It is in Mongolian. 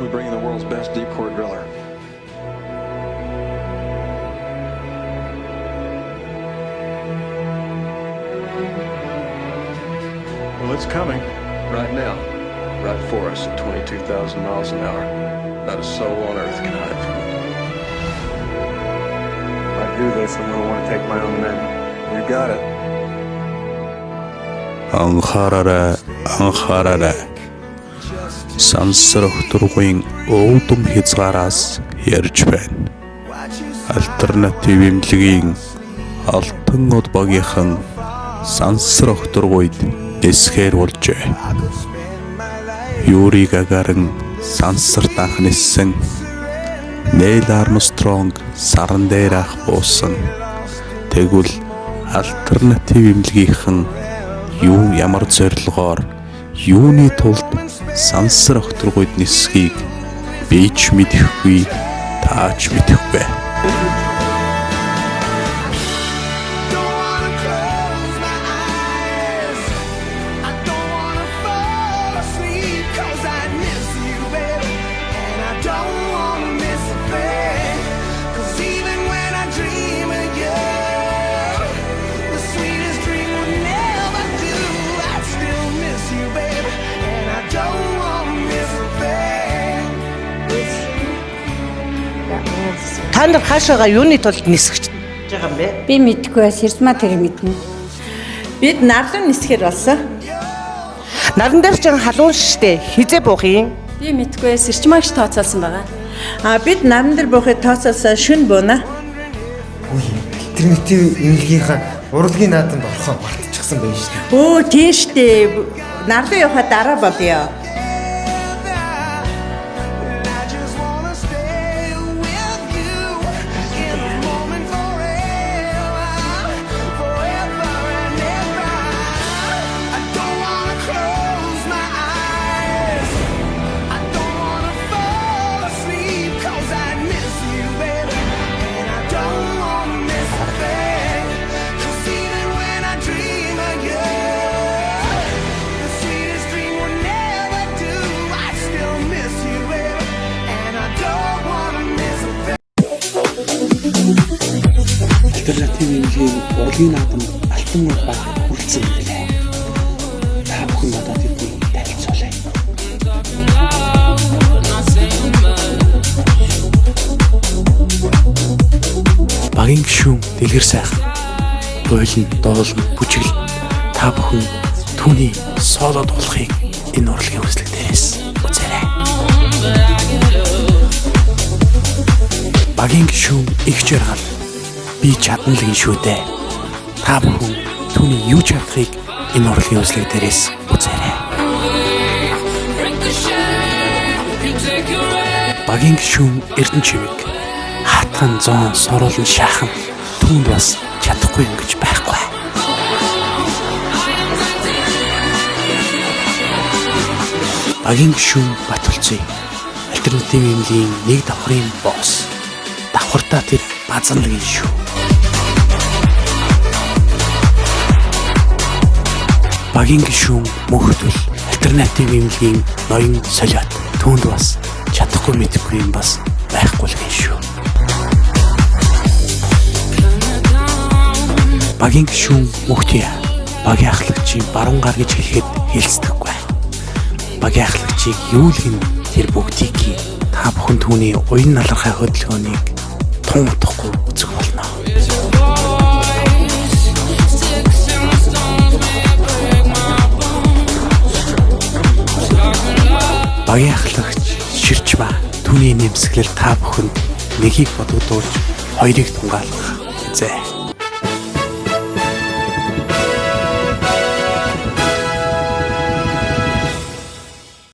we bring in the world's best deep core driller. Well, it's coming. Right now. Right for us at 22,000 miles an hour. Not a soul on earth can hide from it. If I do this, I'm going to want to take my own men. You got it. Анхаараарай. Сансар хөтөргүйн өвдөн хязгаараас ярьж байна. Альтернатив эмнэлгийн алтан од багийнхан сансар хөтөргүйд эсхээр болжээ. Юри Гагарин сансарт анх ниссэн. Нейл Армстронг саран дээр ах буусан. Тэгвэл альтернатив эмнэлгийнхэн юу ямар зорилгоор юуны тулд сансар хөтөргүйд нисхийг би ч мэдэхгүй, та ч мэдэхгүй. Та нар хаашаага юуны тулд нисгэж байгаа юм бэ? Би мэдгүй бас Эрдмаа тэр мэднэ. Бид нарлан нисгэр болсон. Наран дээр ч халуун шиштэй хизээ буух юм. Би мэдгүй бас Эрчмаагч тооцоолсон байгаа. Бид наран дээр буухыг тооцоолсоо шүн бууна. Альтернатив эмнэлгийнхаа урлагийн наадамд орохоо мартчихсан байх шүү дээ. Өө тийм штэ. Нарлан явахаа дараа болъё. Альтернатив эмнэлгийн урлагийн наадамд алтан од баг хүрэлцэн билээ. Та бүхэн надад эднийг танилцуулъя. Багийн гишүүн Дэлгэр сайхан. Бойлон, доолн, бүжигл та бүхэн түүний соло дуулахыг энэ урлагийн үзлэг дээрээс үзээрэй. Багийн гишүүн их жаргал. Би чадна л гин шүү дээ. Та бүхэн түүний юу чадахыг энэ урлагийн үзлэг дээрээс үзээрэй. Багийн гишүүн Эрдэнэ чимэг. Хатхан зоон соруулн шаахан түүнд бас чадахгүй юм гэж байхгүй. Багийн гишүүн Батулцыг. Альтернатив эмнэлгийн нэг давхрын босс. Давхартаа тэр базан л гин шүү. Багийн гишүүн Мөнхтөл. Альтернатив эмнэлгийн ноён солиот. Түүнд бас чадахгүй мэдэхгүй юм бас байхгүй л гин шүү. Багийн гишүүн Мөхтия. Багийн ахлагчийн баруун гар гэж хэлэхэд хэлцдэггүй. Багийн ахлагчийг юу л гин тэр бүгдийг та бүхэн түүний уян налархай хөдөлгөөнийг тун утгахгүй үзэх болно. Багийн ахлагч Ширчба түүний нэмсгэлэл та бүхэнд нэгийг бодогдуулж хоёрыг тунгаалгах. Зэ.